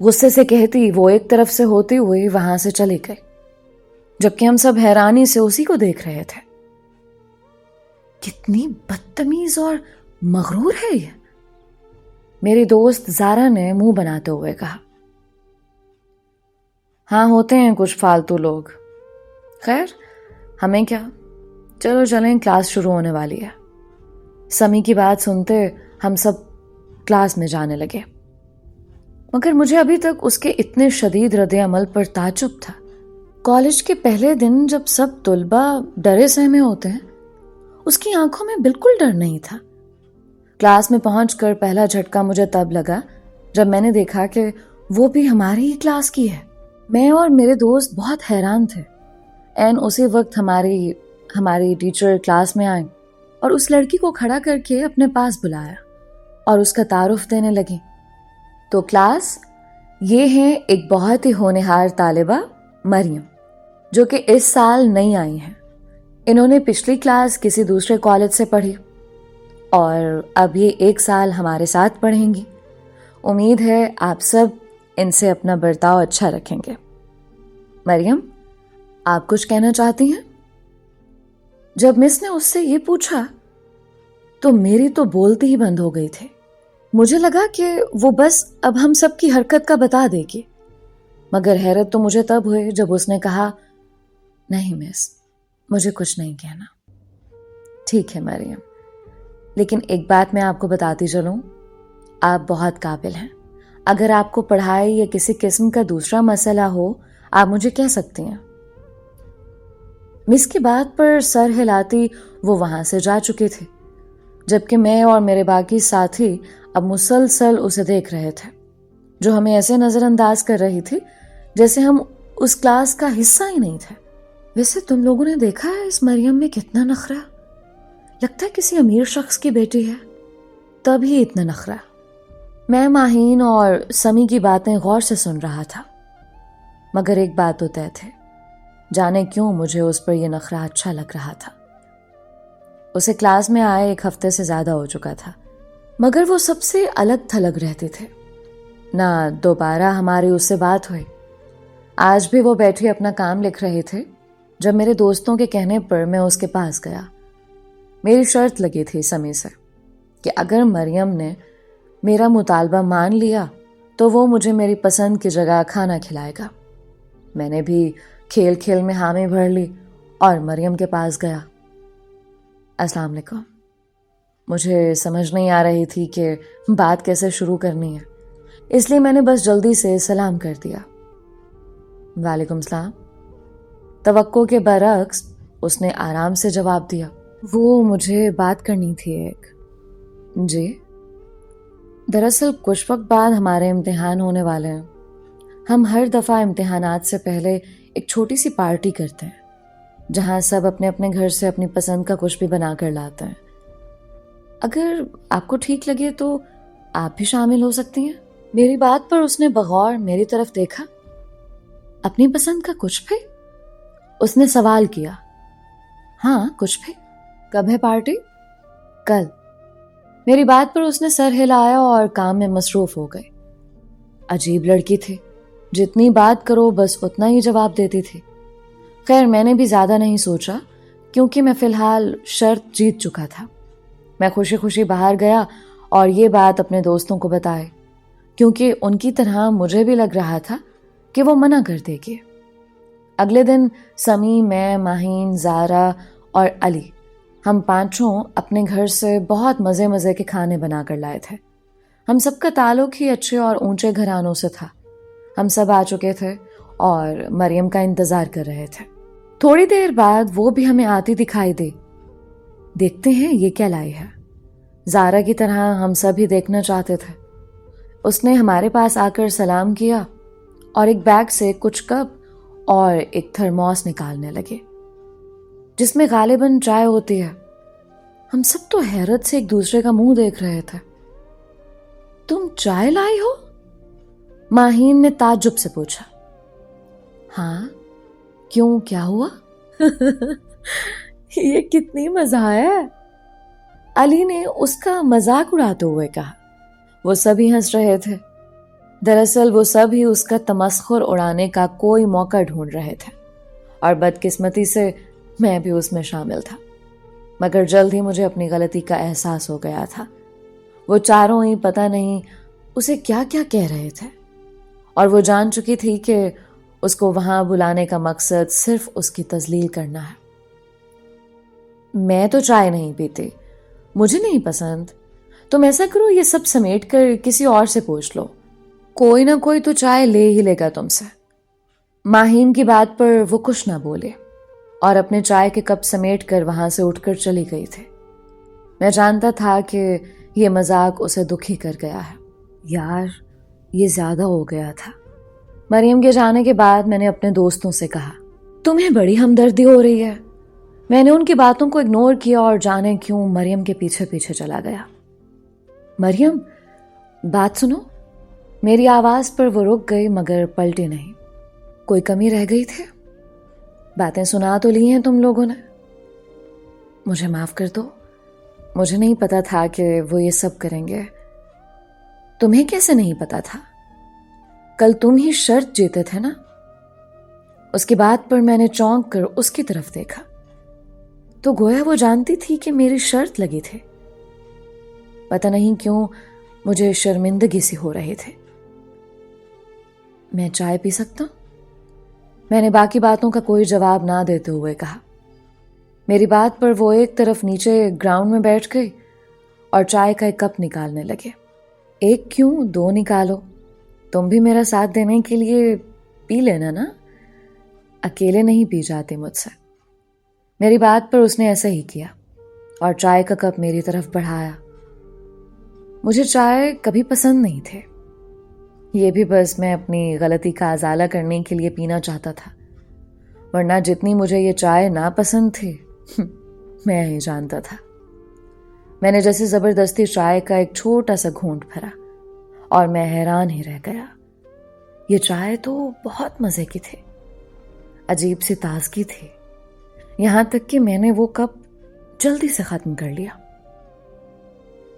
غصے سے کہتی وہ ایک طرف سے ہوتے ہوئے وہاں سے چلے گئے، جبکہ ہم سب حیرانی سے اسی کو دیکھ رہے تھے۔ کتنی بدتمیز اور مغرور ہے یہ، میری دوست زارا نے منہ بناتے ہوئے کہا۔ ہاں ہوتے ہیں کچھ فالتو لوگ، خیر ہمیں کیا، چلو چلیں کلاس شروع ہونے والی ہے۔ سمی کی بات سنتے ہم سب کلاس میں جانے لگے، مگر مجھے ابھی تک اس کے اتنے شدید رد عمل پر تعجب تھا۔ کالج کے پہلے دن جب سب طلباء ڈرے سہمے ہوتے ہیں، اس کی آنکھوں میں بالکل ڈر نہیں تھا۔ کلاس میں پہنچ کر پہلا جھٹکا مجھے تب لگا جب میں نے دیکھا کہ وہ بھی ہماری ہی کلاس کی ہے۔ میں اور میرے دوست بہت حیران تھے۔ این اسی وقت ہماری ٹیچر کلاس میں آئیں اور اس لڑکی کو کھڑا کر کے اپنے پاس بلایا اور اس کا تعارف دینے لگی۔ تو کلاس، یہ ہیں ایک بہت ہی ہونہار طالبہ مریم، جو کہ اس سال نئی آئی ہیں۔ انہوں نے پچھلی کلاس کسی دوسرے کالج سے پڑھی اور اب یہ 1 سال ہمارے ساتھ پڑھیں گی۔ امید ہے آپ سب ان سے اپنا برتاؤ اچھا رکھیں گے۔ مریم، آپ کچھ کہنا چاہتی ہیں؟ جب مس نے اس سے یہ پوچھا تو میری تو بولتی ہی بند ہو گئی تھی۔ مجھے لگا کہ وہ بس اب ہم سب کی حرکت کا بتا دے گی، مگر حیرت تو مجھے تب ہوئی جب اس نے کہا، نہیں مس، مجھے کچھ نہیں کہنا۔ ٹھیک ہے مریم، لیکن ایک بات میں آپ کو بتاتی چلوں، آپ بہت قابل ہیں۔ اگر آپ کو پڑھائی یا کسی قسم کا دوسرا مسئلہ ہو، آپ مجھے کہہ سکتی ہیں۔ مس کی بات پر سر ہلاتی وہ وہاں سے جا چکے تھے، جبکہ میں اور میرے باقی ساتھی اب مسلسل اسے دیکھ رہے تھے، جو ہمیں ایسے نظر انداز کر رہی تھی جیسے ہم اس کلاس کا حصہ ہی نہیں تھے۔ ویسے تم لوگوں نے دیکھا ہے اس مریم میں کتنا نخرہ؟ لگتا ہے کسی امیر شخص کی بیٹی ہے، تب ہی اتنا نخرہ۔ میں ماہین اور سمی کی باتیں غور سے سن رہا تھا، مگر ایک بات تو طے تھے، جانے کیوں مجھے اس پر یہ نخرہ اچھا لگ رہا تھا۔ اسے کلاس میں آئے 1 ہفتے سے زیادہ ہو چکا تھا، مگر وہ سب سے الگ تھلگ رہتے تھے۔ نہ دوبارہ ہماری اس سے بات ہوئی۔ آج بھی وہ بیٹھے اپنا کام لکھ رہے تھے جب میرے دوستوں کے کہنے پر میں اس کے پاس گیا۔ میری شرط لگی تھی سمی سے کہ اگر مریم نے میرا مطالبہ مان لیا تو وہ مجھے میری پسند کی جگہ کھانا کھلائے گا۔ میں نے بھی کھیل کھیل میں حامی بھر لی اور مریم کے پاس گیا۔ السلام علیکم۔ مجھے سمجھ نہیں آ رہی تھی کہ بات کیسے شروع کرنی ہے، اس لیے میں نے بس جلدی سے سلام کر دیا۔ وعلیکم السلام۔ توقع کے برعکس اس نے آرام سے جواب دیا۔ وہ مجھے بات کرنی تھی ایک۔ جی؟ دراصل کچھ وقت بعد ہمارے امتحان ہونے والے ہیں۔ ہم ہر دفعہ امتحانات سے پہلے ایک چھوٹی سی پارٹی کرتے ہیں، جہاں سب اپنے اپنے گھر سے اپنی پسند کا کچھ بھی بنا کر لاتے ہیں۔ اگر آپ کو ٹھیک لگے تو آپ بھی شامل ہو سکتی ہیں۔ میری بات پر اس نے بغور میری طرف دیکھا۔ اپنی پسند کا کچھ بھی؟ اس نے سوال کیا۔ ہاں کچھ بھی۔ کب ہے پارٹی؟ کل۔ میری بات پر اس نے سر ہلایا اور کام میں مصروف ہو گئے۔ عجیب لڑکی تھی، جتنی بات کرو بس اتنا ہی جواب دیتی تھی۔ خیر میں نے بھی زیادہ نہیں سوچا، کیونکہ میں فی الحال شرط جیت چکا تھا۔ میں خوشی خوشی باہر گیا اور یہ بات اپنے دوستوں کو بتائے، کیونکہ ان کی طرح مجھے بھی لگ رہا تھا کہ وہ منع کر دے گی۔ اگلے دن سمی، میں، ماہین، زارا اور علی، ہم 5 اپنے گھر سے بہت مزے کے کھانے بنا کر لائے تھے۔ ہم سب کا تعلق ہی اچھے اور اونچے گھرانوں سے تھا۔ ہم سب آ چکے تھے اور مریم کا انتظار کر رہے تھے۔ تھوڑی دیر بعد وہ بھی ہمیں آتی دکھائی دی۔ دیکھتے ہیں یہ کیا لائی ہے۔ زارا کی طرح ہم سب ہی دیکھنا چاہتے تھے۔ اس نے ہمارے پاس آ کر سلام کیا اور ایک بیگ سے کچھ کپ اور ایک تھرموس نکالنے لگے، جس میں غالباً چائے ہوتی ہے۔ ہم سب تو حیرت سے ایک دوسرے کا منہ دیکھ رہے تھے۔ تم چائے لائی ہو؟ ماہین نے تعجب سے پوچھا۔ ہاں، کیوں کیا ہوا؟ یہ کتنی مزہ ہے، علی نے اس کا مذاق اڑاتے ہوئے کہا۔ وہ سبھی ہنس رہے تھے۔ دراصل وہ سب ہی اس کا تمسخر اڑانے کا کوئی موقع ڈھونڈ رہے تھے اور بدقسمتی سے میں بھی اس میں شامل تھا، مگر جلد ہی مجھے اپنی غلطی کا احساس ہو گیا تھا۔ وہ چاروں ہی پتہ نہیں اسے کیا کیا کہہ رہے تھے، اور وہ جان چکی تھی کہ اس کو وہاں بلانے کا مقصد صرف اس کی تذلیل کرنا ہے۔ میں تو چائے نہیں پیتی، مجھے نہیں پسند۔ تم ایسا کرو، یہ سب سمیٹ کر کسی اور سے پوچھ لو، کوئی نہ کوئی تو چائے لے ہی لے گا تم سے۔ ماہین کی بات پر وہ کچھ نہ بولے اور اپنے چائے کے کپ سمیٹ کر وہاں سے اٹھ کر چلی گئی تھی۔ میں جانتا تھا کہ یہ مذاق اسے دکھی کر گیا ہے۔ یار، یہ زیادہ ہو گیا تھا۔ مریم کے جانے کے بعد میں نے اپنے دوستوں سے کہا، تمہیں بڑی ہمدردی ہو رہی ہے۔ میں نے ان کی باتوں کو اگنور کیا اور جانے کیوں مریم کے پیچھے پیچھے چلا گیا۔ مریم، بات سنو۔ میری آواز پر وہ رک گئی مگر پلٹی نہیں۔ کوئی کمی رہ گئی تھی؟ باتیں سنا تو لی ہیں تم لوگوں نے؟ مجھے معاف کر دو، مجھے نہیں پتا تھا کہ وہ یہ سب کریں گے۔ تمہیں کیسے نہیں پتا تھا؟ کل تم ہی شرط جیتے تھے نا؟ اس کی بات پر میں نے چونک کر اس کی طرف دیکھا تو گویا وہ جانتی تھی کہ میری شرط لگی تھی۔ پتہ نہیں کیوں مجھے شرمندگی سی ہو رہی تھی۔ میں چائے پی سکتا ہوں؟ میں نے باقی باتوں کا کوئی جواب نہ دیتے ہوئے کہا۔ میری بات پر وہ ایک طرف نیچے گراؤنڈ میں بیٹھ گئی اور چائے کا ایک کپ نکالنے لگے۔ ایک کیوں، دو نکالو، تم بھی میرا ساتھ دینے کے لیے پی لینا نا، اکیلے نہیں پی جاتے مجھ سے۔ میری بات پر اس نے ایسا ہی کیا اور چائے کا کپ میری طرف بڑھایا۔ مجھے چائے کبھی پسند نہیں تھے، یہ بھی بس میں اپنی غلطی کا ازالہ کرنے کے لیے پینا چاہتا تھا، ورنہ جتنی مجھے یہ چائے ناپسند تھی میں ہی جانتا تھا۔ میں نے جیسے زبردستی چائے کا ایک چھوٹا سا گھونٹ بھرا اور میں حیران ہی رہ گیا۔ یہ چائے تو بہت مزے کی تھی، عجیب سی تازگی تھی، یہاں تک کہ میں نے وہ کپ جلدی سے ختم کر لیا۔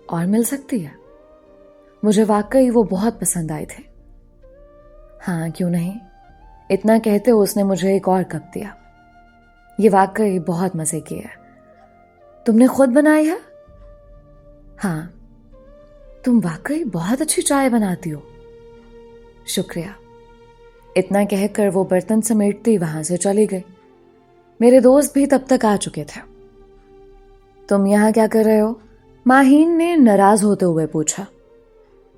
اور مل سکتی ہے؟ مجھے واقعی وہ بہت پسند آئے تھے۔ ہاں، کیوں نہیں؟ اتنا کہتے اس نے مجھے ایک اور کپ دیا۔ یہ واقعی بہت مزے کی ہے۔ تم نے خود بنائی ہے؟ ہاں، تم واقعی بہت اچھی چائے بناتی ہو۔ شکریہ۔ اتنا کہہ کر وہ برتن سمیٹتی وہاں سے چلی گئی۔ میرے دوست بھی تب تک آ چکے تھے۔ تم یہاں کیا کر رہے ہو؟ ماہین نے ناراض ہوتے ہوئے پوچھا۔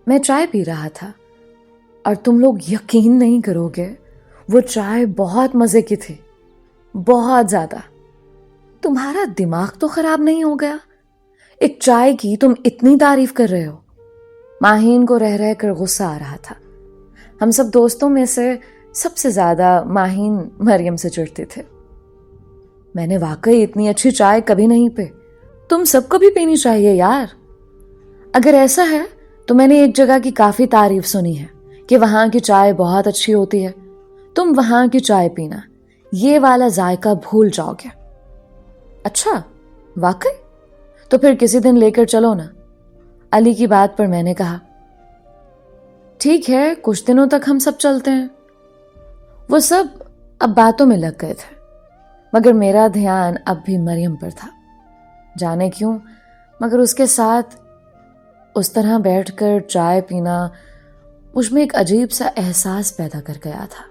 میں چائے پی رہا تھا، اور تم لوگ یقین نہیں کرو گے، وہ چائے بہت مزے کی تھی، بہت زیادہ۔ تمہارا دماغ تو خراب نہیں ہو گیا؟ ایک چائے کی تم اتنی تعریف کر رہے ہو۔ ماہین کو رہ رہ کر غصہ آ رہا تھا۔ ہم سب دوستوں میں سے سب سے زیادہ ماہین مریم سے چڑھتے تھے۔ میں نے واقعی اتنی اچھی چائے کبھی نہیں پی، تم سب کو بھی پینی چاہیے یار۔ اگر ایسا ہے تو میں نے ایک جگہ کی کافی تعریف سنی ہے کہ وہاں کی چائے بہت اچھی ہوتی ہے، تم وہاں کی چائے پینا، یہ والا ذائقہ بھول جاؤ گے۔ اچھا، واقعی؟ تو پھر کسی دن لے کر چلو نا۔ علی کی بات پر میں نے کہا، ٹھیک ہے، کچھ دنوں تک ہم سب چلتے ہیں۔ وہ سب اب باتوں میں لگ گئے تھے، مگر میرا دھیان اب بھی مریم پر تھا۔ جانے کیوں، مگر اس کے ساتھ اس طرح بیٹھ کر چائے پینا مجھ میں ایک عجیب سا احساس پیدا کر گیا تھا۔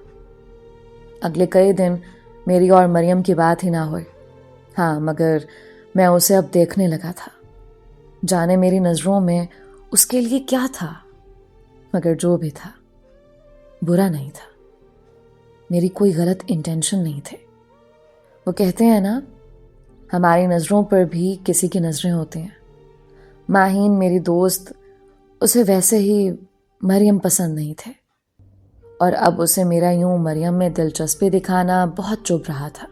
اگلے کئی دن میری اور مریم کی بات ہی نہ ہوئی۔ ہاں، مگر میں اسے اب دیکھنے لگا تھا، جانے میری نظروں میں اس کے لیے کیا تھا، مگر جو بھی تھا برا نہیں تھا، میری کوئی غلط انٹینشن نہیں تھے۔ وہ کہتے ہیں نا، ہماری نظروں پر بھی کسی کی نظریں ہوتی ہیں۔ ماہین میری دوست، اسے ویسے ہی مریم پسند نہیں تھے، اور اب اسے میرا یوں مریم میں دلچسپی دکھانا بہت چبھ رہا تھا۔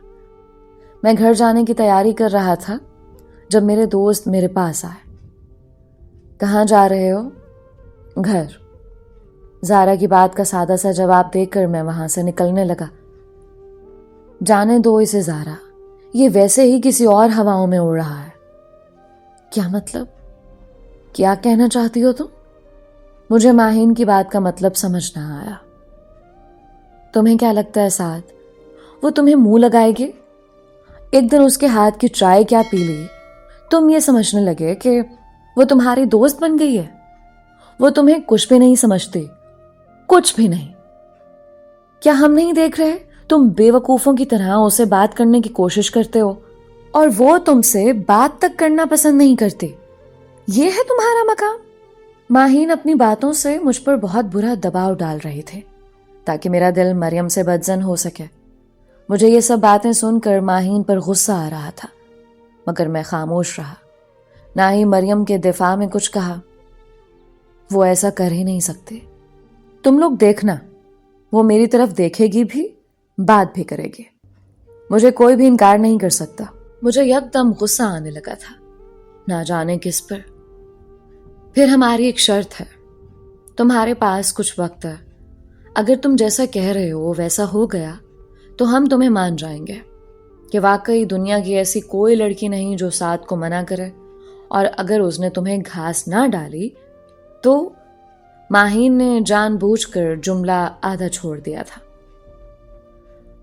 میں گھر جانے کی تیاری کر رہا تھا جب میرے دوست میرے پاس آئے۔ کہاں جا رہے ہو؟ گھر۔ زارا کی بات کا سادہ سا جواب دے کر میں وہاں سے نکلنے لگا۔ جانے دو اسے زارا، یہ ویسے ہی کسی اور ہواؤں میں اڑ رہا ہے۔ کیا مطلب؟ کیا کہنا چاہتی ہو تم؟ مجھے ماہین کی بات کا مطلب سمجھ نہ آیا. تمہیں کیا لگتا ہے سعد، وہ تمہیں منہ لگائے گی؟ ایک دن اس کے ہاتھ کی چائے کیا پی لی تم یہ سمجھنے لگے کہ وہ تمہاری دوست بن گئی ہے. وہ تمہیں کچھ بھی نہیں سمجھتی، کچھ بھی نہیں. کیا ہم نہیں دیکھ رہے تم بے وقوفوں کی طرح اسے بات کرنے کی کوشش کرتے ہو اور وہ تم سے بات تک کرنا پسند نہیں کرتی؟ یہ ہے تمہارا مقام. ماہین اپنی باتوں سے مجھ پر بہت برا دباؤ ڈال رہے تھے تاکہ میرا دل مریم سے بدزن ہو سکے. مجھے یہ سب باتیں سن کر ماہین پر غصہ آ رہا تھا، مگر میں خاموش رہا. نہ ہی مریم کے دفاع میں کچھ کہا. وہ ایسا کر ہی نہیں سکتے. تم لوگ دیکھنا، وہ میری طرف دیکھے گی بھی، بات بھی کرے گی. مجھے کوئی بھی انکار نہیں کر سکتا. مجھے یک دم غصہ آنے لگا تھا، نہ جانے کس پر. پھر ہماری ایک شرط ہے، تمہارے پاس کچھ وقت ہے. اگر تم جیسا کہہ رہے ہو ویسا ہو گیا تو ہم تمہیں مان جائیں گے کہ واقعی دنیا کی ایسی کوئی لڑکی نہیں جو سعد کو منع کرے، اور اگر اس نے تمہیں گھاس نہ ڈالی تو. ماہین نے جان بوجھ کر جملہ آدھا چھوڑ دیا تھا.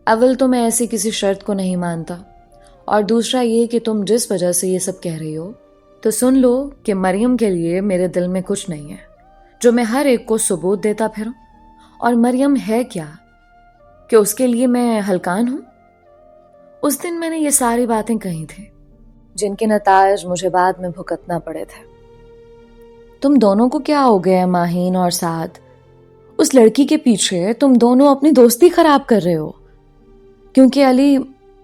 اول تو میں ایسی کسی شرط کو نہیں مانتا، اور دوسرا یہ کہ تم جس وجہ سے یہ سب کہہ رہی ہو تو سن لو کہ مریم کے لیے میرے دل میں کچھ نہیں ہے جو میں ہر ایک کو ثبوت دیتا پھروں. اور مریم ہے کیا کہ اس کے لیے میں ہلکان ہوں؟ اس دن میں نے یہ ساری باتیں کہی تھیں جن کے نتائج مجھے بعد میں بھگتنا پڑے تھے. تم دونوں کو کیا ہو گیا ماہین اور سعد؟ اس لڑکی کے پیچھے تم دونوں اپنی دوستی خراب کر رہے ہو. کیونکہ علی،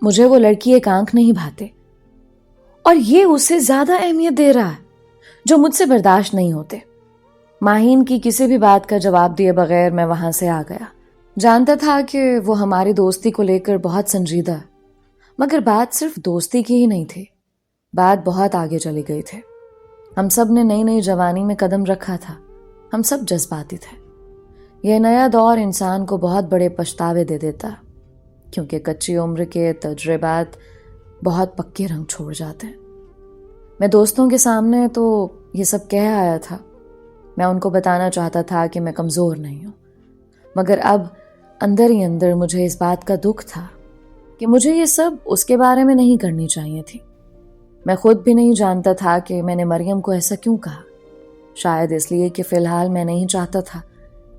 مجھے وہ لڑکی ایک آنکھ نہیں بھاتے، اور یہ اسے زیادہ اہمیت دے رہا ہے جو مجھ سے برداشت نہیں ہوتے. ماہین کی کسی بھی بات کا جواب دیے بغیر میں وہاں سے آ گیا. جانتا تھا کہ وہ ہماری دوستی کو لے کر بہت سنجیدہ ہے، مگر بات صرف دوستی کی ہی نہیں تھی، بات بہت آگے چلی گئی تھی. ہم سب نے نئی نئی جوانی میں قدم رکھا تھا، ہم سب جذباتی تھے. یہ نیا دور انسان کو بہت بڑے پچھتاوے دے دیتا ہے، کیونکہ کچی عمر کے تجربات بہت پکے رنگ چھوڑ جاتے ہیں. میں دوستوں کے سامنے تو یہ سب کہہ آیا تھا. میں ان کو بتانا چاہتا تھا کہ میں کمزور نہیں ہوں، مگر اب اندر ہی اندر مجھے اس بات کا دکھ تھا کہ مجھے یہ سب اس کے بارے میں نہیں کرنی چاہیے تھی. میں خود بھی نہیں جانتا تھا کہ میں نے مریم کو ایسا کیوں کہا. شاید اس لیے کہ فی الحال میں نہیں چاہتا تھا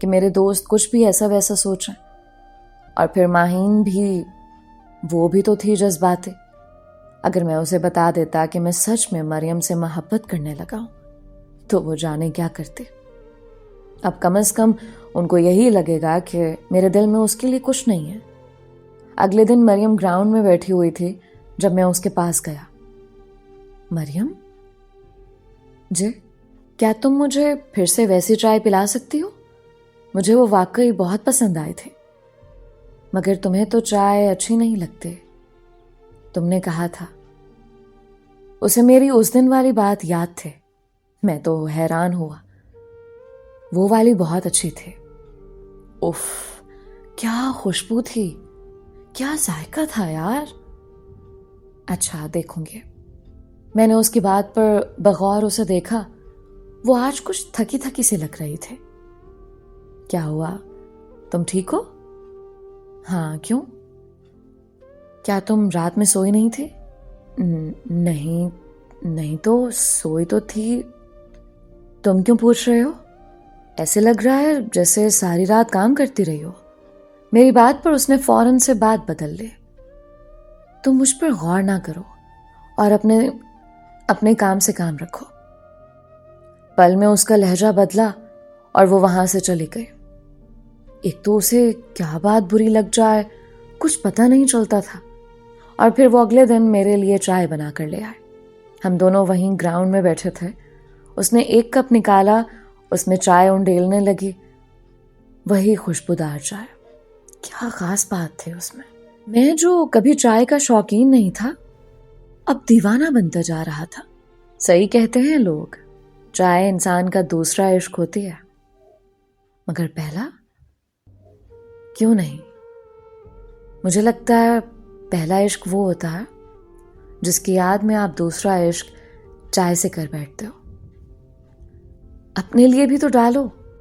کہ میرے دوست کچھ بھی ایسا ویسا سوچیں. اور پھر ماہین بھی، وہ بھی تو تھی جذباتی. اگر میں اسے بتا دیتا کہ میں سچ میں مریم سے محبت کرنے لگا ہوں تو وہ جانے کیا کرتے. اب کم از کم ان کو یہی لگے گا کہ میرے دل میں اس کے لیے کچھ نہیں ہے. اگلے دن مریم گراؤنڈ میں بیٹھی ہوئی تھی جب میں اس کے پاس گیا. مریم جی، کیا تم مجھے پھر سے ویسی چائے پلا سکتی ہو؟ مجھے وہ واقعی بہت پسند آئے تھے. مگر تمہیں تو چائے اچھی نہیں لگتی، تم نے کہا تھا. اسے میری اس دن والی بات یاد تھے. میں تو حیران ہوا. وہ والی بہت اچھی تھی. اف، کیا خوشبو تھی، کیا ذائقہ تھا یار. اچھا، دیکھوں گے. میں نے اس کی بات پر بغور اسے دیکھا. وہ آج کچھ تھکی تھکی سی لگ رہی تھی. کیا ہوا، تم ٹھیک ہو؟ ہاں، کیوں؟ کیا تم رات میں سوئی نہیں تھی؟ نہیں تو سوئی تو تھی. تم کیوں پوچھ رہے ہو؟ ایسے لگ رہا ہے جیسے ساری رات کام کرتی رہی ہو. میری بات پر اس نے فوراً سے بات بدل لی. تم مجھ پر غور نہ کرو اور اپنے کام سے کام رکھو. پل میں اس کا لہجہ بدلا اور وہ وہاں سے چلی گئی. ایک تو اسے کیا بات بری لگ جائے کچھ پتہ نہیں چلتا تھا. اور پھر وہ اگلے دن میرے لیے چائے بنا کر لے آئے. ہم دونوں وہیں گراؤنڈ میں بیٹھے تھے. اس نے ایک کپ نکالا، اس میں چائے انڈیلنے لگی. وہی خوشبودار چائے. کیا خاص بات تھی اس میں. میں جو کبھی چائے کا شوقین نہیں تھا اب دیوانہ بنتا جا رہا تھا. صحیح کہتے ہیں لوگ، چائے انسان کا دوسرا عشق ہوتی ہے. مگر پہلا کیوں نہیں؟ مجھے لگتا ہے پہلا عشق وہ ہوتا ہے جس کی یاد میں آپ دوسرا عشق چائے سے کر بیٹھتے ہو. اپنے لیے بھی تو ڈالو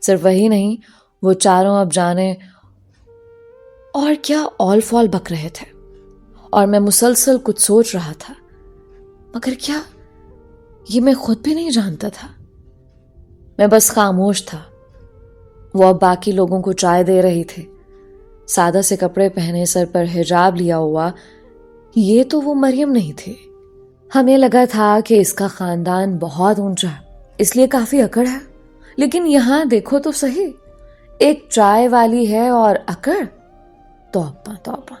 صرف وہی نہیں، وہ چاروں اب جانے اور کیا اول فال بک رہے تھے، اور میں مسلسل کچھ سوچ رہا تھا، مگر کیا یہ میں خود بھی نہیں جانتا تھا؟ میں بس خاموش تھا۔ وہ اب باقی لوگوں کو چائے دے رہی تھی، سادہ سے کپڑے پہنے، سر پر حجاب لیا ہوا۔ یہ تو وہ مریم نہیں تھی۔ ہمیں لگا تھا کہ اس کا خاندان بہت اونچا ہے، اس لیے کافی اکڑ ہے، لیکن یہاں دیکھو تو صحیح، ایک چائے والی ہے اور اکڑ۔ توبہ توبہ۔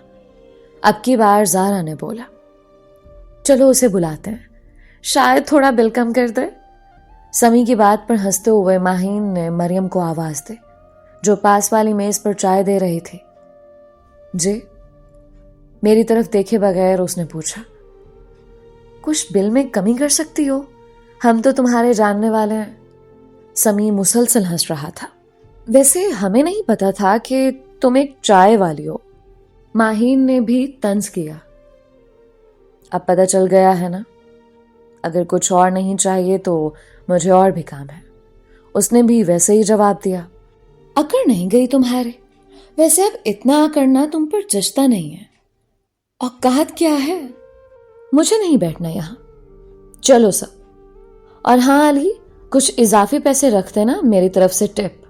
اب کی بار زارا نے بولا، چلو اسے بلاتے ہیں، شاید تھوڑا بل کم کر دے۔ سمی کی بات پر ہنستے ہوئے ماہین نے مریم کو آواز دی، جو پاس والی میز پر چائے دے رہی تھی۔ جی؟ میری طرف دیکھے بغیر اس نے پوچھا، کچھ بل میں کمی کر سکتی ہو؟ ہم تو تمہارے جاننے والے ہیں۔ سمی مسلسل ہنس رہا تھا۔ ویسے ہمیں نہیں پتا تھا کہ تم ایک چائے والی ہو۔ ماہین نے بھی طنز کیا۔ اب پتہ چل گیا ہے نا، اگر کچھ اور نہیں چاہیے تو مجھے اور بھی کام ہے۔ اس نے بھی ویسے ہی جواب دیا۔ اکڑ نہیں گئی تمہارے؟ ویسے اب اتنا کرنا تم پر جچتا نہیں ہے۔ اوقات کیا ہے؟ مجھے نہیں بیٹھنا یہاں، چلو سب۔ اور ہاں علی، کچھ اضافی پیسے رکھ دینا میری طرف سے، ٹپ،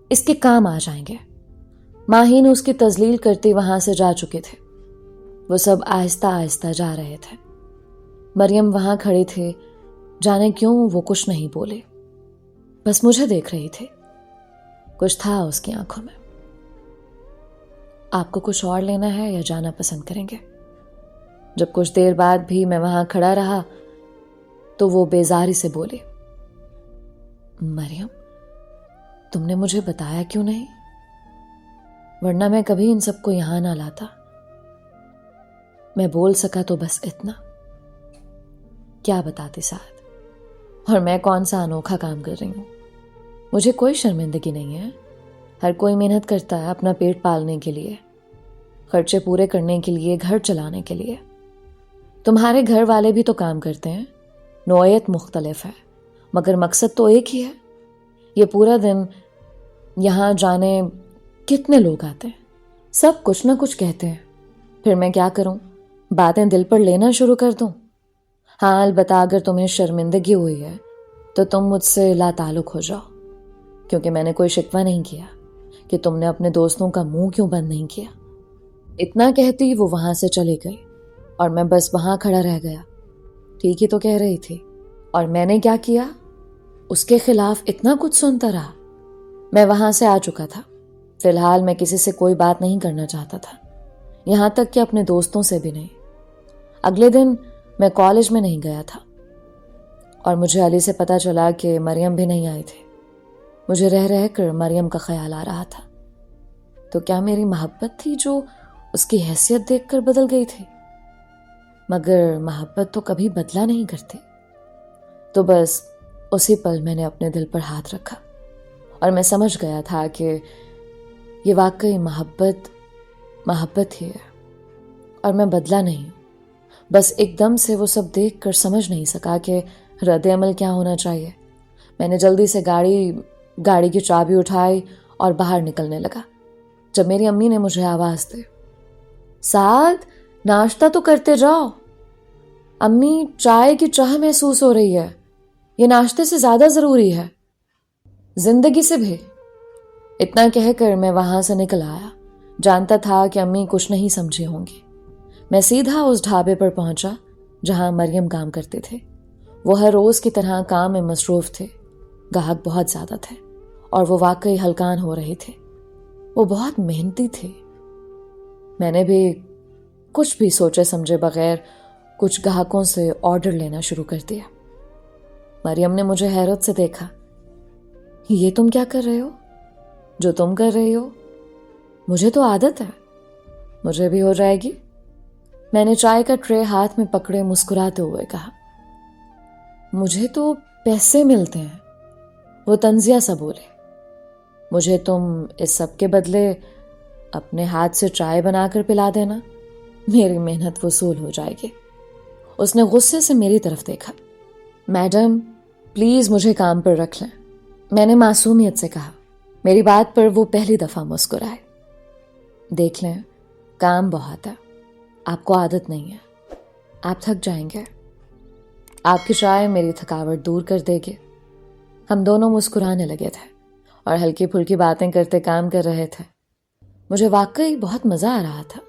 اس کے کام آ جائیں گے۔ ماہین اس کی تذلیل کرتی وہاں سے جا چکے تھے۔ وہ سب آہستہ آہستہ جا رہے تھے۔ مریم وہاں کھڑی تھی، جانے کیوں وہ کچھ نہیں بولے، بس مجھے دیکھ رہی تھی۔ کچھ تھا اس کی آنکھوں میں۔ آپ کو کچھ اور لینا ہے یا جانا پسند کریں گے؟ جب کچھ دیر بعد بھی میں وہاں کھڑا رہا تو وہ بیزاری سے بولی، مریم تم نے مجھے بتایا کیوں نہیں؟ ورنہ میں کبھی ان سب کو یہاں نہ لاتا۔ میں بول سکا تو بس اتنا، کیا بتاتی ساتھ؟ اور میں کون سا انوکھا کام کر رہی ہوں؟ مجھے کوئی شرمندگی نہیں ہے۔ ہر کوئی محنت کرتا ہے اپنا پیٹ پالنے کے لیے، خرچے پورے کرنے کے لیے، گھر چلانے کے لیے۔ تمہارے گھر والے بھی تو کام کرتے ہیں، نوعیت مختلف ہے مگر مقصد تو ایک ہی ہے۔ یہ پورا دن یہاں جانے کتنے لوگ آتے ہیں، سب کچھ نہ کچھ کہتے ہیں، پھر میں کیا کروں؟ باتیں دل پر لینا شروع کر دوں؟ ہاں البتہ اگر تمہیں شرمندگی ہوئی ہے تو تم مجھ سے لا تعلق ہو جاؤ، کیونکہ میں نے کوئی شکوہ نہیں کیا کہ تم نے اپنے دوستوں کا منہ کیوں بند نہیں کیا۔ اتنا کہتی وہ وہاں سے چلی گئی اور میں بس وہاں کھڑا رہ گیا۔ ٹھیک ہی تو کہہ رہی تھی، اور میں نے کیا کیا؟ اس کے خلاف اتنا کچھ سنتا رہا۔ میں وہاں سے آ چکا تھا۔ فی الحال میں کسی سے کوئی بات نہیں کرنا چاہتا تھا، یہاں تک کہ اپنے دوستوں سے بھی نہیں۔ اگلے دن میں کالج میں نہیں گیا تھا اور مجھے علی سے پتہ چلا کہ مریم بھی نہیں آئی تھی۔ مجھے رہ رہ کر مریم کا خیال آ رہا تھا۔ تو کیا میری محبت تھی جو اس کی حیثیت دیکھ کر بدل گئی تھی؟ مگر محبت تو کبھی بدلا نہیں کرتی۔ تو بس اسی پل میں نے اپنے دل پر ہاتھ رکھا اور میں سمجھ گیا تھا کہ یہ واقعی محبت ہی ہے، اور میں بدلا نہیں ہوں۔ بس ایک دم سے وہ سب دیکھ کر سمجھ نہیں سکا کہ رد عمل کیا ہونا چاہیے۔ میں نے جلدی سے گاڑی کی چابی اٹھائی اور باہر نکلنے لگا، جب میری امی نے مجھے آواز دی، سعد ناشتہ تو کرتے جاؤ۔ امی، چائے کی چاہ محسوس ہو رہی ہے، یہ ناشتے سے زیادہ ضروری ہے، زندگی سے بھی۔ اتنا کہہ کر میں وہاں سے نکل آیا، جانتا تھا کہ امی کچھ نہیں سمجھی ہوں گی۔ میں سیدھا اس ڈھابے پر پہنچا جہاں مریم کام کرتے تھے۔ وہ ہر روز کی طرح کام میں مصروف تھے، گاہک بہت زیادہ تھے اور وہ واقعی ہلکان ہو رہے تھے۔ وہ بہت محنتی تھے۔ میں نے بھی کچھ بھی سوچے سمجھے بغیر کچھ گاہکوں سے آرڈر لینا شروع کر دیا۔ مریم نے مجھے حیرت سے دیکھا۔ یہ تم کیا کر رہے ہو؟ جو تم کر رہی ہو مجھے تو عادت ہے، مجھے بھی ہو جائے گی۔ میں نے چائے کا ٹرے ہاتھ میں پکڑے مسکراتے ہوئے کہا، مجھے تو پیسے ملتے ہیں۔ وہ طنزیہ سا بولے، مجھے تم اس سب کے بدلے اپنے ہاتھ سے چائے بنا کر پلا دینا، میری محنت وصول ہو جائے گی۔ اس نے غصے سے میری طرف دیکھا۔ میڈم پلیز مجھے کام پر رکھ لیں، میں نے معصومیت سے کہا۔ میری بات پر وہ پہلی دفعہ مسکرائے۔ دیکھ لیں، کام بہت ہے، آپ کو عادت نہیں ہے، آپ تھک جائیں گے، آپ کی چائے میری تھکاوٹ دور کر دے گی۔ ہم دونوں مسکرانے لگے تھے اور ہلکی پھلکی باتیں کرتے کام کر رہے تھے۔ مجھے واقعی بہت مزہ آ رہا تھا۔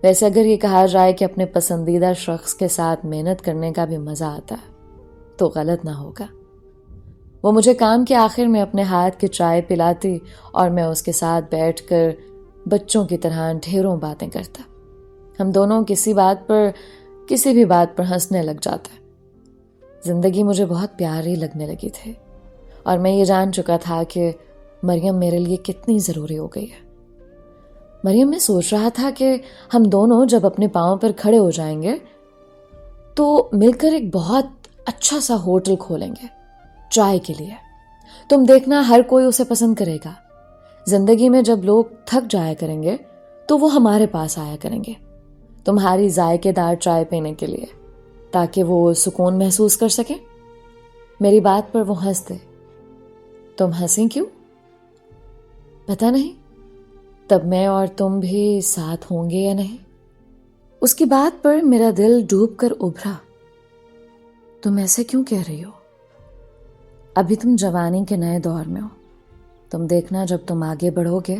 ویسے اگر یہ کہا جائے کہ اپنے پسندیدہ شخص کے ساتھ محنت کرنے کا بھی مزہ آتا ہے تو غلط نہ ہوگا۔ وہ مجھے کام کے آخر میں اپنے ہاتھ کی چائے پلاتی اور میں اس کے ساتھ بیٹھ کر بچوں کی طرح ڈھیروں باتیں کرتا۔ ہم دونوں کسی بھی بات پر ہنسنے لگ جاتے۔ زندگی مجھے بہت پیاری لگنے لگی تھی اور میں یہ جان چکا تھا کہ مریم میرے لیے کتنی ضروری ہو گئی ہے۔ مریم میں سوچ رہا تھا کہ ہم دونوں جب اپنے پاؤں پر کھڑے ہو جائیں گے تو مل کر ایک بہت اچھا سا ہوٹل کھولیں گے چائے کے لیے۔ تم دیکھنا، ہر کوئی اسے پسند کرے گا۔ زندگی میں جب لوگ تھک جایا کریں گے تو وہ ہمارے پاس آیا کریں گے تمہاری ذائقے دار چائے پینے کے لیے، تاکہ وہ سکون محسوس کر سکیں۔ میری بات پر وہ ہنس دے۔ تم ہنسی کیوں؟ پتہ نہیں، تب میں اور تم بھی ساتھ ہوں گے یا نہیں۔ اس کی بات پر میرا دل ڈوب کر ابھرا۔ تم ایسے کیوں کہہ رہی ہو؟ ابھی تم جوانی کے نئے دور میں ہو۔ تم دیکھنا، جب تم آگے بڑھو گے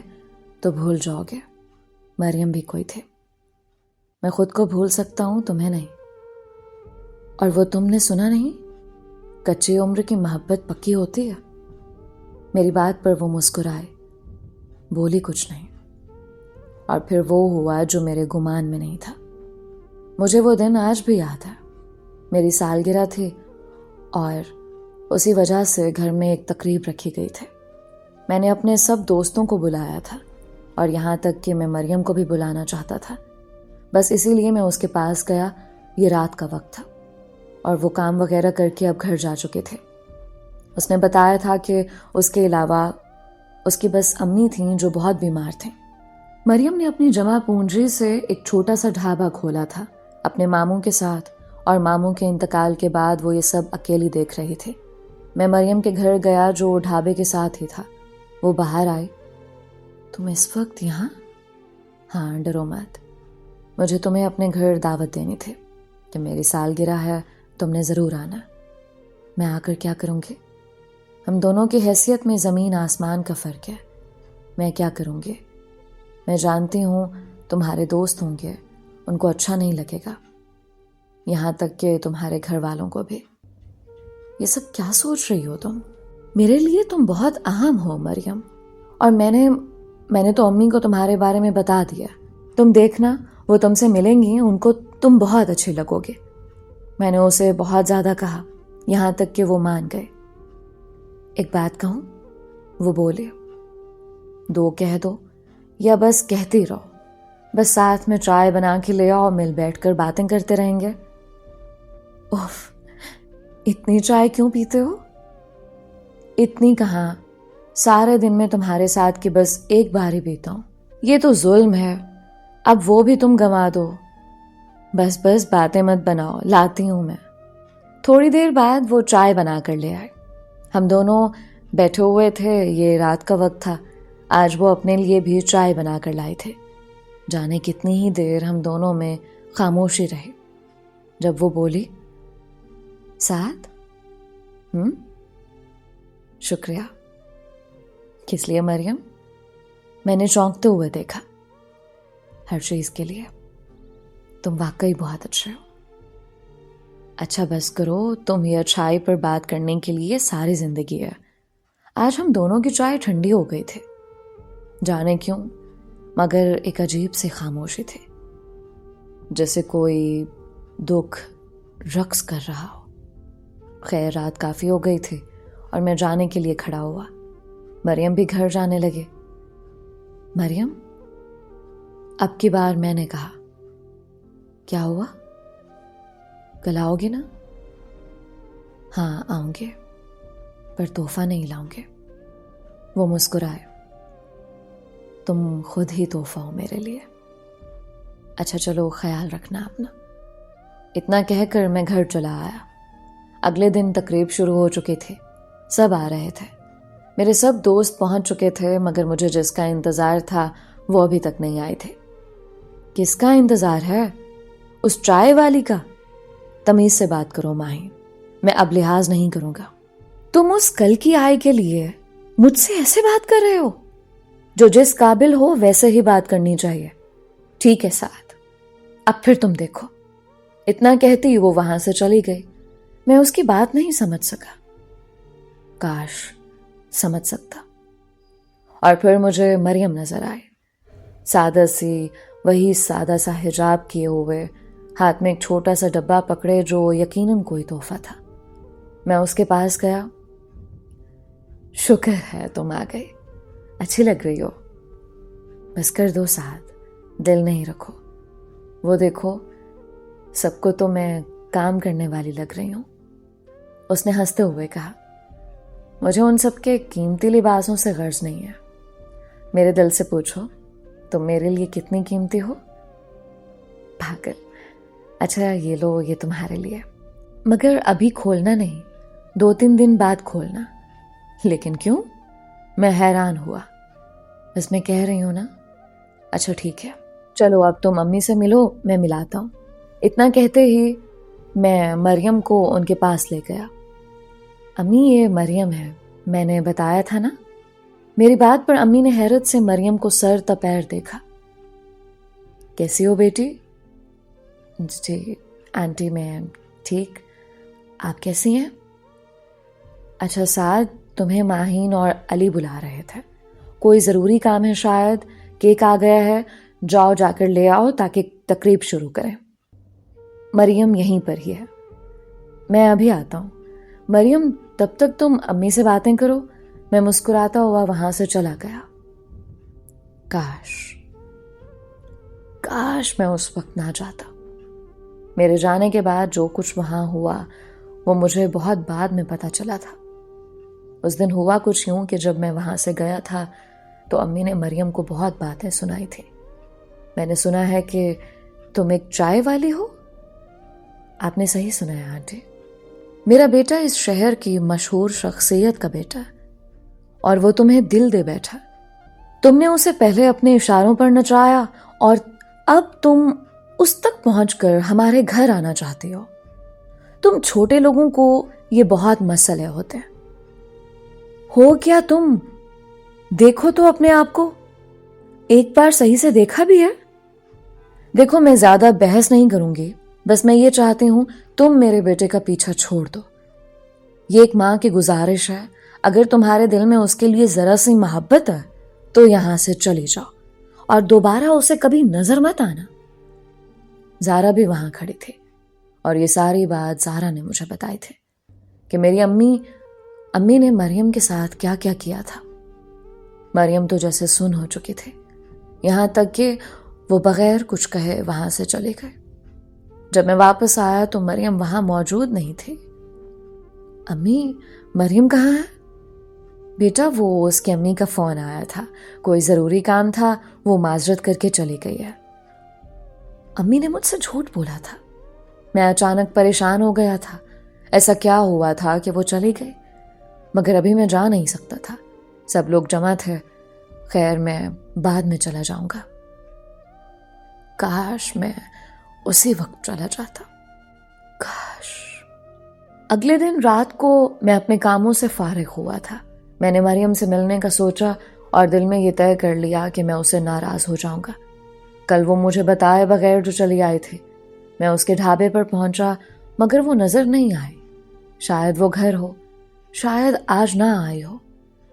تو بھول جاؤ گے مریم بھی کوئی تھے۔ میں خود کو بھول سکتا ہوں، تمہیں نہیں۔ اور وہ تم نے سنا نہیں، کچی عمر کی محبت پکی ہوتی ہے۔ میری بات پر وہ مسکرائے، بولی کچھ نہیں۔ اور پھر وہ ہوا جو میرے گمان میں نہیں تھا۔ مجھے وہ دن آج بھی یاد ہے۔ میری سالگرہ تھی اور اسی وجہ سے گھر میں ایک تقریب رکھی گئی تھی۔ میں نے اپنے سب دوستوں کو بلایا تھا اور یہاں تک کہ میں مریم کو بھی بلانا چاہتا تھا۔ بس اسی لیے میں اس کے پاس گیا۔ یہ رات کا وقت تھا اور وہ کام وغیرہ کر کے اب گھر جا چکے تھے۔ اس نے بتایا تھا کہ اس کے علاوہ اس کی بس امی تھیں جو بہت بیمار تھیں۔ مریم نے اپنی جمع پونجی سے ایک چھوٹا سا ڈھابا کھولا تھا اپنے ماموں کے ساتھ، اور ماموں کے انتقال کے بعد وہ یہ سب اکیلی دیکھ رہی تھی۔ میں مریم کے گھر گیا جو ڈھابے کے ساتھ ہی تھا۔ وہ باہر آئی۔ تم اس وقت یہاں؟ ہاں، ڈرو مت، مجھے تمہیں اپنے گھر دعوت دینی تھی کہ میری سالگرہ ہے، تم نے ضرور آنا۔ میں آ کر کیا کروں گی؟ ہم دونوں کی حیثیت میں زمین آسمان کا فرق ہے۔ میں کیا کروں گی؟ میں جانتی ہوں تمہارے دوست ہوں گے، ان کو اچھا نہیں لگے گا، یہاں تک کہ تمہارے گھر والوں کو بھی۔ یہ سب کیا سوچ رہی ہو تم؟ میرے لیے تم بہت اہم ہو مریم، اور میں نے تو امی کو تمہارے بارے میں بتا دیا۔ تم دیکھنا، وہ تم سے ملیں گی، ان کو تم بہت اچھے لگو گے۔ میں نے اسے بہت زیادہ کہا، یہاں تک کہ وہ مان گئے۔ ایک بات کہوں؟ وہ بولے، دو کہہ دو یا بس کہتی رہو، بس ساتھ میں چائے بنا کے لے آؤ، مل بیٹھ کر باتیں کرتے رہیں گے۔ اوف، اتنی چائے کیوں پیتے ہو؟ اتنی کہاں، سارے دن میں تمہارے ساتھ کی بس ایک بار ہی پیتا ہوں۔ یہ تو ظلم ہے، اب وہ بھی تم گنوا دو۔ بس باتیں مت بناؤ، لاتی ہوں میں۔ تھوڑی دیر بعد وہ چائے بنا کر لے آئے۔ ہم دونوں بیٹھے ہوئے تھے، یہ رات کا وقت تھا۔ آج وہ اپنے لیے بھی چائے بنا کر لائے تھے۔ جانے کتنی ہی دیر ہم دونوں میں خاموشی رہی۔ جب وہ بولی، ساتھ؟ شکریہ۔ کس لیے مریم؟ میں نے چونکتے ہوئے دیکھا۔ ہر چیز کے لیے، تم واقعی بہت اچھے ہو۔ اچھا بس کرو، تم یہ اچھائی پر بات کرنے کے لیے ساری زندگی ہے۔ آج ہم دونوں کی چائے ٹھنڈی ہو گئی تھی، جانے کیوں، مگر ایک عجیب سی خاموشی تھی، جیسے کوئی دکھ رقص کر رہا ہو۔ خیر، رات کافی ہو گئی تھی اور میں جانے کے لیے کھڑا ہوا۔ مریم بھی گھر جانے لگے۔ مریم، اب کی بار میں نے کہا، کیا ہوا؟ کل آؤ گے نا؟ ہاں آؤں گے، پر تحفہ نہیں لاؤں گے۔ وہ مسکرائے۔ تم خود ہی تحفہ ہو میرے لیے۔ اچھا چلو، خیال رکھنا اپنا۔ اتنا کہہ کر میں گھر چلا آیا۔ اگلے دن تقریب شروع ہو چکی تھی، سب آ رہے تھے۔ میرے سب دوست پہنچ چکے تھے مگر مجھے جس کا انتظار تھا وہ ابھی تک نہیں آئے تھے۔ کس کا انتظار ہے؟ اس چائے والی کا؟ تمیز سے بات کرو ماہی، میں اب لحاظ نہیں کروں گا۔ تم اس کل کی آئے کے لیے مجھ سے ایسے بات کر رہے ہو؟ جو جس قابل ہو ویسے ہی بات کرنی چاہیے۔ ٹھیک ہے سعد، اب پھر تم دیکھو۔ اتنا کہتی وہ وہاں سے چلی گئی۔ میں اس کی بات نہیں سمجھ سکا، کاش سمجھ سکتا۔ اور پھر مجھے مریم نظر آئی، سادہ سی، وہی سادہ سا حجاب کیے ہوئے، ہاتھ میں ایک چھوٹا سا ڈبہ پکڑے جو یقیناً کوئی تحفہ تھا۔ میں اس کے پاس گیا۔ شکر ہے تم آ گئی، اچھی لگ رہی ہو۔ بس کر دو سعد، دل نہیں رکھو۔ وہ دیکھو، سب کو تو میں کام کرنے والی لگ رہی ہوں۔ اس نے ہنستے ہوئے کہا، مجھے ان سب کے قیمتی لباسوں سے غرض نہیں ہے۔ میرے دل سے پوچھو، تم میرے لیے کتنی قیمتی ہو؟ پاگل۔ اچھا یہ لو، یہ تمہارے لیے، مگر ابھی کھولنا نہیں، 2-3 دن بعد کھولنا۔ لیکن کیوں؟ میں حیران ہوا۔ بس میں کہہ رہی ہوں نا۔ اچھا ٹھیک ہے، چلو اب تم امی سے ملو، میں ملاتا ہوں۔ اتنا کہتے ہی میں مریم کو ان کے پاس لے گیا۔ امی یہ مریم ہے، میں نے بتایا تھا نا۔ میری بات پر امی نے حیرت سے مریم کو سر تپیر دیکھا۔ کیسی ہو بیٹی؟ جی آنٹی میں ٹھیک، آپ کیسی ہیں؟ اچھا سعد، تمہیں ماہین اور علی بلا رہے تھے، کوئی ضروری کام ہے شاید، کیک آ گیا ہے، جاؤ جا کر لے آؤ تاکہ تقریب شروع کریں۔ مریم یہیں پر ہی ہے، میں ابھی آتا ہوں۔ مریم تب تک تم امی سے باتیں کرو۔ میں مسکراتا ہوا وہاں سے چلا گیا۔ کاش میں اس وقت نہ جاتا۔ میرے جانے کے بعد جو کچھ وہاں ہوا وہ مجھے بہت بعد میں پتہ چلا تھا۔ اس دن ہوا کچھ یوں کہ جب میں وہاں سے گیا تھا تو امی نے مریم کو بہت باتیں سنائی تھی۔ میں نے سنا ہے کہ تم ایک چائے والی ہو۔ آپ نے صحیح سنا ہے آنٹی، میرا بیٹا اس شہر کی مشہور شخصیت کا بیٹا ہے اور وہ تمہیں دل دے بیٹھا۔ تم نے اسے پہلے اپنے اشاروں پر نچایا اور اب تم اس تک پہنچ کر ہمارے گھر آنا چاہتے ہو۔ تم چھوٹے لوگوں کو یہ بہت مسئلے ہوتے ہیں۔ ہو کیا تم؟ دیکھو تو اپنے آپ کو، ایک بار صحیح سے دیکھا بھی ہے؟ دیکھو میں زیادہ بحث نہیں کروں گی، بس میں یہ چاہتی ہوں تم میرے بیٹے کا پیچھا چھوڑ دو۔ یہ ایک ماں کی گزارش ہے، اگر تمہارے دل میں اس کے لیے ذرا سی محبت ہے تو یہاں سے چلی جاؤ اور دوبارہ اسے کبھی نظر مت آنا۔ زارا بھی وہاں کھڑی تھی اور یہ ساری بات زارا نے مجھے بتائی تھی کہ میری امی نے مریم کے ساتھ کیا کیا کیا تھا۔ مریم تو جیسے سن ہو چکی تھی، یہاں تک کہ وہ بغیر کچھ کہے وہاں سے چلے گئے۔ جب میں واپس آیا تو مریم وہاں موجود نہیں تھی۔ امی، مریم کہاں ہے؟ بیٹا وہ اس کی امی کا فون آیا تھا، کوئی ضروری کام تھا، وہ معذرت کر کے چلی گئی ہے۔ امی نے مجھ سے جھوٹ بولا تھا۔ میں اچانک پریشان ہو گیا تھا، ایسا کیا ہوا تھا کہ وہ چلی گئی؟ مگر ابھی میں جا نہیں سکتا تھا، سب لوگ جمع تھے۔ خیر میں بعد میں چلا جاؤں گا۔ کاش میں اسی وقت چلا جاتا، کاش۔ اگلے دن رات کو میں اپنے کاموں سے فارغ ہوا تھا۔ میں نے مریم سے ملنے کا سوچا اور دل میں یہ طے کر لیا کہ میں اسے ناراض ہو جاؤں گا۔ کل وہ مجھے بتائے بغیر جو چلی آئی تھی۔ میں اس کے ڈھابے پر پہنچا مگر وہ نظر نہیں آئی۔ شاید وہ گھر ہو، شاید آج نہ آئی ہو۔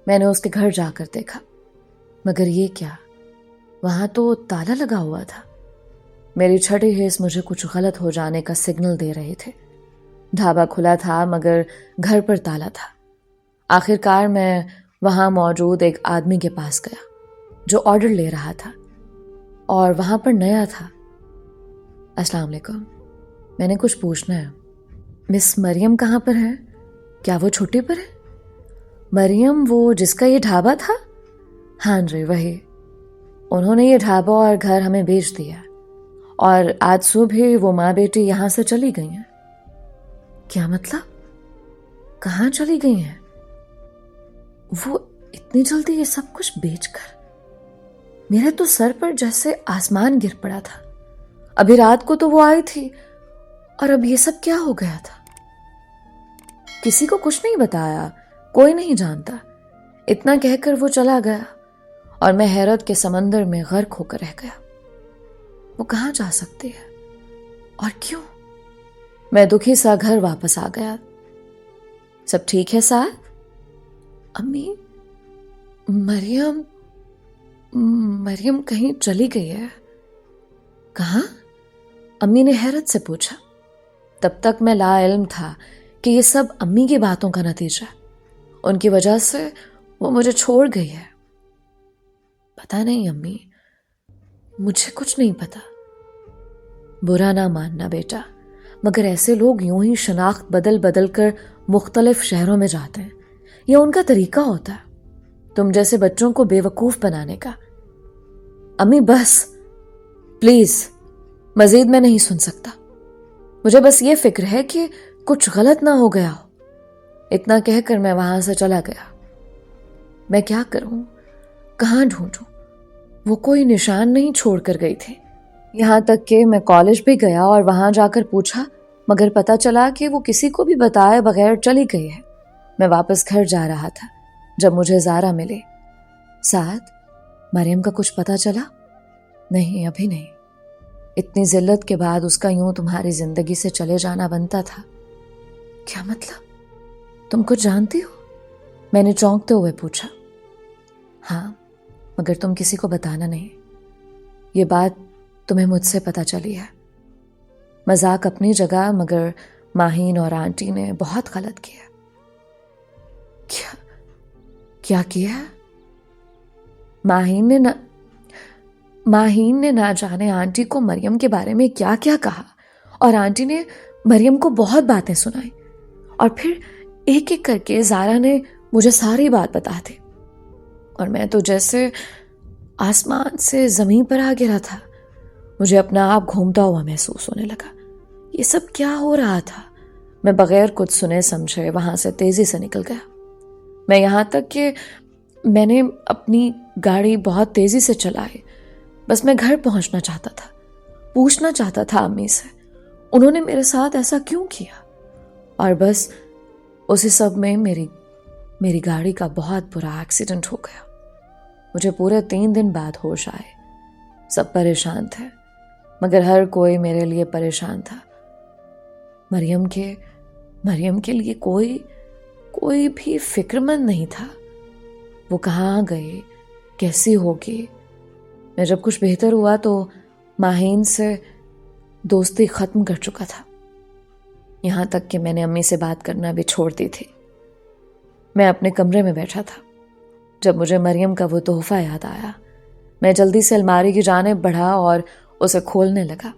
میں نے اس کے گھر جا کر دیکھا، مگر یہ کیا، وہاں تو تالا لگا ہوا تھا۔ میری چھٹی حس مجھے کچھ غلط ہو جانے کا سگنل دے رہے تھے۔ ڈھابا کھلا تھا مگر گھر پر تالا تھا۔ آخر کار میں وہاں موجود ایک آدمی کے پاس گیا جو آرڈر لے رہا تھا اور وہاں پر نیا تھا۔ السلام علیکم، میں نے کچھ پوچھنا ہے۔ مس مریم کہاں پر ہے؟ کیا وہ چھٹی پر ہے؟ مریم وہ جس کا یہ ڈھابا تھا؟ ہاں جی وہی۔ انہوں نے یہ ڈھابا اور گھر ہمیں بیچ دیا اور آج صبح ہی وہ ماں بیٹی یہاں سے چلی گئی ہیں۔ کیا مطلب؟ کہاں چلی گئی ہیں؟ وہ اتنی جلدی یہ سب کچھ بیچ کر؟ میرے تو سر پر جیسے آسمان گر پڑا تھا. ابھی رات کو تو وہ آئی تھی اور اب یہ سب کیا ہو گیا تھا؟ کسی کو کچھ نہیں بتایا, کوئی نہیں جانتا. اتنا کہہ کر وہ چلا گیا اور میں حیرت کے سمندر میں غرق ہو کر رہ گیا. وہ کہاں جا سکتی ہے اور کیوں؟ میں دکھی سا گھر واپس آ گیا. سب ٹھیک ہے ساتھ؟ امی, مریم کہیں چلی گئی ہے. کہاں؟ امی نے حیرت سے پوچھا. تب تک میں لا علم تھا کہ یہ سب امی کی باتوں کا نتیجہ ہے. ان کی وجہ سے وہ مجھے چھوڑ گئی ہے. پتہ نہیں امی, مجھے کچھ نہیں پتا. برا نہ ماننا بیٹا, مگر ایسے لوگ یوں ہی شناخت بدل بدل کر مختلف شہروں میں جاتے ہیں. یہ ان کا طریقہ ہوتا ہے, تم جیسے بچوں کو بے وقوف بنانے کا. امی بس, پلیز, مزید میں نہیں سن سکتا. مجھے بس یہ فکر ہے کہ کچھ غلط نہ ہو گیا ہو. اتنا کہہ کر میں وہاں سے چلا گیا. میں کیا کروں, کہاں ڈھونڈوں؟ وہ کوئی نشان نہیں چھوڑ کر گئی تھی. یہاں تک کہ میں کالج بھی گیا اور وہاں جا کر پوچھا, مگر پتا چلا کہ وہ کسی کو بھی بتائے بغیر چلی گئی ہے. میں واپس گھر جا رہا تھا جب مجھے زارا ملے. ساتھ مریم کا کچھ پتا چلا؟ نہیں, ابھی نہیں. اتنی ذلت کے بعد اس کا یوں تمہاری زندگی سے چلے جانا بنتا تھا؟ کیا مطلب؟ تم کچھ جانتی ہو؟ میں نے چونکتے ہوئے پوچھا. ہاں, مگر تم کسی کو بتانا نہیں. یہ بات تمہیں مجھ سے پتا چلی ہے. مذاق اپنی جگہ, مگر ماہین اور آنٹی نے بہت غلط کیا. کیا کیا؟ ماہین نے نہ جانے آنٹی کو مریم کے بارے میں کیا کیا کہا, اور آنٹی نے مریم کو بہت باتیں سنائی, اور پھر ایک ایک کر کے زارا نے مجھے ساری بات بتا دی. اور میں تو جیسے آسمان سے زمین پر آ گرا تھا. مجھے اپنا آپ گھومتا ہوا محسوس ہونے لگا. یہ سب کیا ہو رہا تھا؟ میں بغیر کچھ سنے سمجھے وہاں سے تیزی سے نکل گیا. میں یہاں تک کہ میں نے اپنی گاڑی بہت تیزی سے چلائی. بس میں گھر پہنچنا چاہتا تھا, پوچھنا چاہتا تھا امی سے انہوں نے میرے ساتھ ایسا کیوں کیا. اور بس اسی سب میں میری گاڑی کا بہت برا ایکسیڈنٹ ہو گیا. مجھے پورے 3 دن بعد ہوش آئے. سب پریشان تھے, مگر ہر کوئی میرے لیے پریشان تھا. مریم کے لیے کوئی بھی فکر مند نہیں تھا. وہ کہاں گئی, کیسی ہوگی. میں جب کچھ بہتر ہوا تو ماہین سے دوستی ختم کر چکا تھا. یہاں تک کہ میں نے امی سے بات کرنا بھی چھوڑ دی تھی. میں اپنے کمرے میں بیٹھا تھا جب مجھے مریم کا وہ تحفہ یاد آیا. میں جلدی سے الماری کی جانب بڑھا اور اسے کھولنے لگا.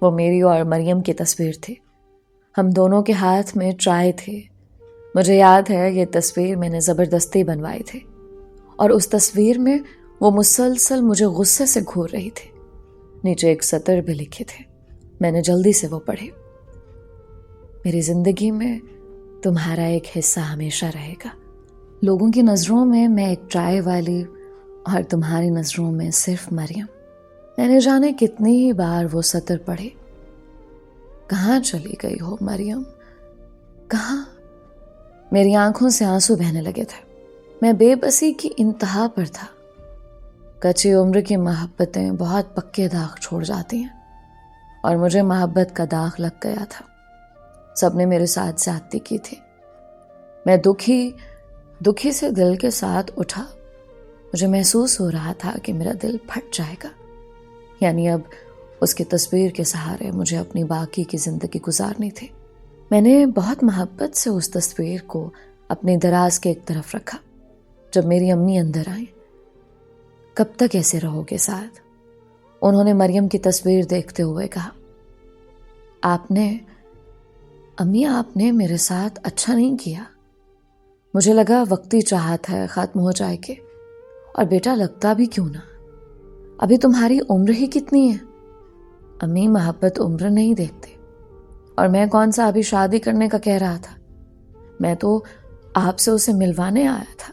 وہ میری اور مریم کی تصویر تھی. ہم دونوں کے ہاتھ میں چائے تھی. مجھے یاد ہے یہ تصویر میں نے زبردستی بنوائی تھی, اور اس تصویر میں وہ مسلسل مجھے غصے سے گھور رہی تھی. نیچے ایک سطر بھی لکھے تھے. میں نے جلدی سے وہ پڑھے. میری زندگی میں تمہارا ایک حصہ ہمیشہ رہے گا. لوگوں کی نظروں میں میں ایک چائے والی, اور تمہاری نظروں میں صرف مریم. میں نے جانے کتنی ہی بار وہ سطر پڑھے. کہاں چلی گئی ہو مریم, کہاں؟ میری آنکھوں سے آنسو بہنے لگے تھے. میں بے بسی کی انتہا پر تھا. کچی عمر کی محبتیں بہت پکے داغ چھوڑ جاتی ہیں, اور مجھے محبت کا داغ لگ گیا تھا. سب نے میرے ساتھ زیادتی کی تھی. میں دکھی سے دل کے ساتھ اٹھا. مجھے محسوس ہو رہا تھا کہ میرا دل پھٹ جائے گا. یعنی اب اس کی تصویر کے سہارے مجھے اپنی باقی کی زندگی گزارنی تھی. میں نے بہت محبت سے اس تصویر کو اپنی دراز کے ایک طرف رکھا. جب میری امی اندر آئیں, کب تک ایسے رہو گے ساتھ؟ انہوں نے مریم کی تصویر دیکھتے ہوئے کہا. آپ نے میرے ساتھ اچھا نہیں کیا. مجھے لگا وقتی چاہت ہے ختم ہو جائے گی. اور بیٹا لگتا بھی کیوں نہ, ابھی تمہاری عمر ہی کتنی ہے. امی محبت عمر نہیں دیکھتے, اور میں کون سا ابھی شادی کرنے کا کہہ رہا تھا. میں تو آپ سے اسے ملوانے آیا تھا.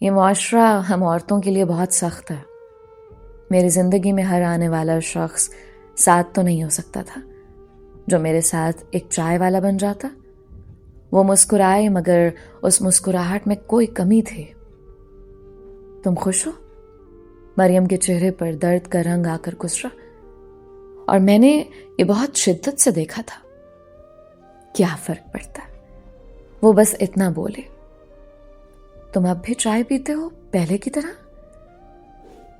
یہ معاشرہ ہم عورتوں کے لیے بہت سخت ہے. میری زندگی میں ہر آنے والا شخص ساتھ تو نہیں ہو سکتا تھا. جو میرے ساتھ ایک چائے والا بن جاتا، وہ مسکرائے مگر اس مسکراہٹ میں کوئی کمی تھی. تم خوش ہو؟ مریم کے چہرے پر درد کا رنگ آ کر گزرا، اور میں نے یہ بہت شدت سے دیکھا تھا. کیا فرق پڑتا؟ وہ بس اتنا بولے. تم اب بھی چائے پیتے ہو پہلے کی طرح؟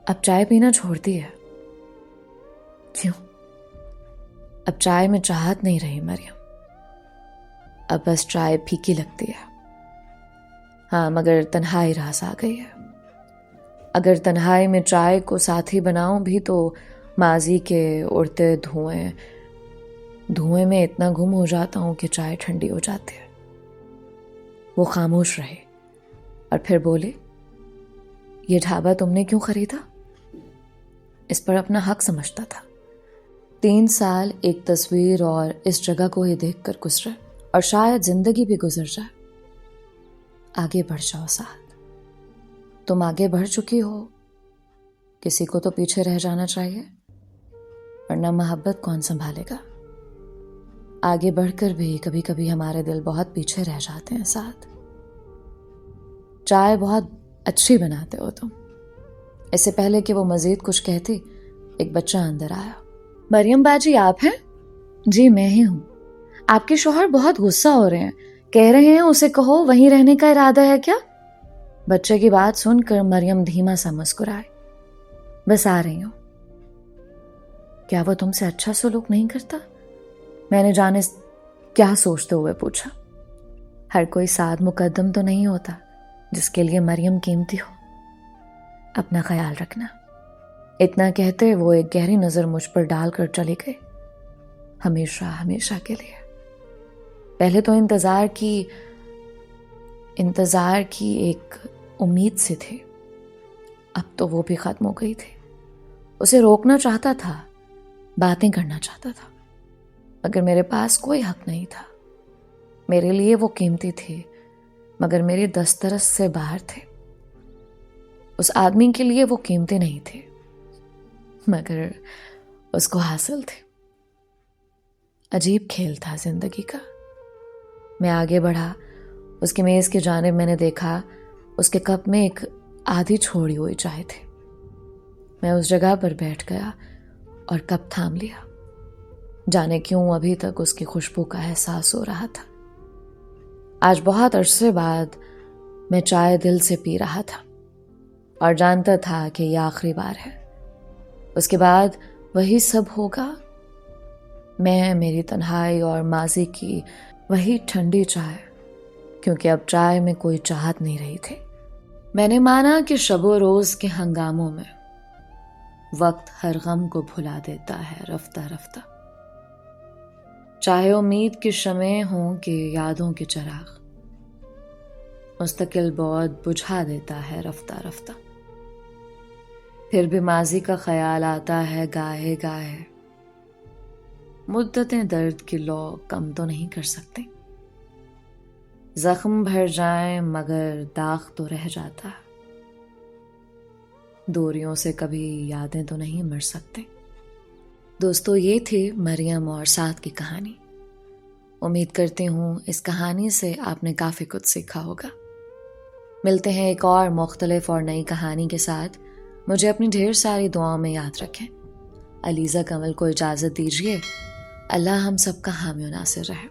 اب چائے پینا چھوڑ دی ہے. کیوں؟ اب چائے میں چاہت نہیں رہی مریم. اب بس چائے پھیکی لگتی ہے. ہاں، مگر تنہائی راس آ گئی ہے. اگر تنہائی میں چائے کو ساتھی بناؤں بھی تو ماضی کے اڑتے دھوئیں میں اتنا گم ہو جاتا ہوں کہ چائے ٹھنڈی ہو جاتی ہے. وہ خاموش رہے اور پھر بولے، یہ ڈھابا تم نے کیوں خریدا؟ اس پر اپنا حق سمجھتا تھا. 3 سال ایک تصویر اور اس جگہ کو ہی دیکھ کر گزرے، اور شاید زندگی بھی گزر جائے. آگے بڑھ جاؤ ساتھ. تم آگے بڑھ چکی ہو، کسی کو تو پیچھے رہ جانا چاہیے، ورنہ محبت کون سنبھالے گا؟ آگے بڑھ کر بھی کبھی کبھی ہمارے دل بہت پیچھے رہ جاتے ہیں ساتھ. چائے بہت اچھی بناتے ہو تم. اس سے پہلے کہ وہ مزید کچھ کہتی، ایک بچہ اندر آیا. مریم باجی آپ ہیں؟ جی میں ہی ہوں. آپ کے شوہر بہت غصہ ہو رہے ہیں، کہہ رہے ہیں اسے کہو وہیں رہنے کا ارادہ ہے کیا؟ بچے کی بات سن کر مریم دھیما سا مسکرائے. بس آ رہی ہوں. کیا وہ تم سے اچھا سلوک نہیں کرتا؟ میں نے جانے کیا سوچتے ہوئے پوچھا. ہر کوئی سعد مقدم تو نہیں ہوتا جس کے لیے مریم قیمتی ہو. اپنا خیال رکھنا. اتنا کہتے وہ ایک گہری نظر مجھ پر ڈال کر چلی گئی. ہمیشہ ہمیشہ کے لیے. پہلے تو انتظار کی ایک امید سے تھی، اب تو وہ بھی ختم ہو گئی تھی. اسے روکنا چاہتا تھا، باتیں کرنا چاہتا تھا، مگر میرے پاس کوئی حق نہیں تھا. میرے لیے وہ قیمتی تھی مگر میرے دسترس سے باہر تھے. اس آدمی کے لیے وہ قیمتی نہیں تھے مگر اس کو حاصل تھے. عجیب کھیل تھا زندگی کا. میں آگے بڑھا. اس کی میز کی جانب میں نے دیکھا اس کے کپ میں ایک آدھی چھوڑی ہوئی چائے تھی. میں اس جگہ پر بیٹھ گیا اور کپ تھام لیا. جانے کیوں ابھی تک اس کی خوشبو کا احساس ہو رہا تھا. آج بہت عرصے بعد میں چائے دل سے پی رہا تھا اور جانتا تھا کہ یہ آخری بار ہے. اس کے بعد وہی سب ہوگا. میں، میری تنہائی اور ماضی کی وہی ٹھنڈی چائے، کیونکہ اب چائے میں کوئی چاہت نہیں رہی تھی. میں نے مانا کہ شب و روز کے ہنگاموں میں وقت ہر غم کو بھلا دیتا ہے رفتہ رفتہ. چاہے امید کی شمعیں ہوں کہ یادوں کے چراغ، مستقل بعد بجھا دیتا ہے رفتہ رفتہ. پھر بھی ماضی کا خیال آتا ہے گاہے گاہے. مدتیں درد کی لو کم تو نہیں کر سکتے. زخم بھر جائیں مگر داغ تو رہ جاتا ہے. دوریوں سے کبھی یادیں تو نہیں مر سکتے. دوستو، یہ تھی مریم اور سعد کی کہانی. امید کرتی ہوں اس کہانی سے آپ نے کافی کچھ سیکھا ہوگا. ملتے ہیں ایک اور مختلف اور نئی کہانی کے ساتھ. مجھے اپنی ڈھیر ساری دعاؤں میں یاد رکھیں. علیزہ کمل کو اجازت دیجیے. اللہ ہم سب کا حامی و ناصر رہے.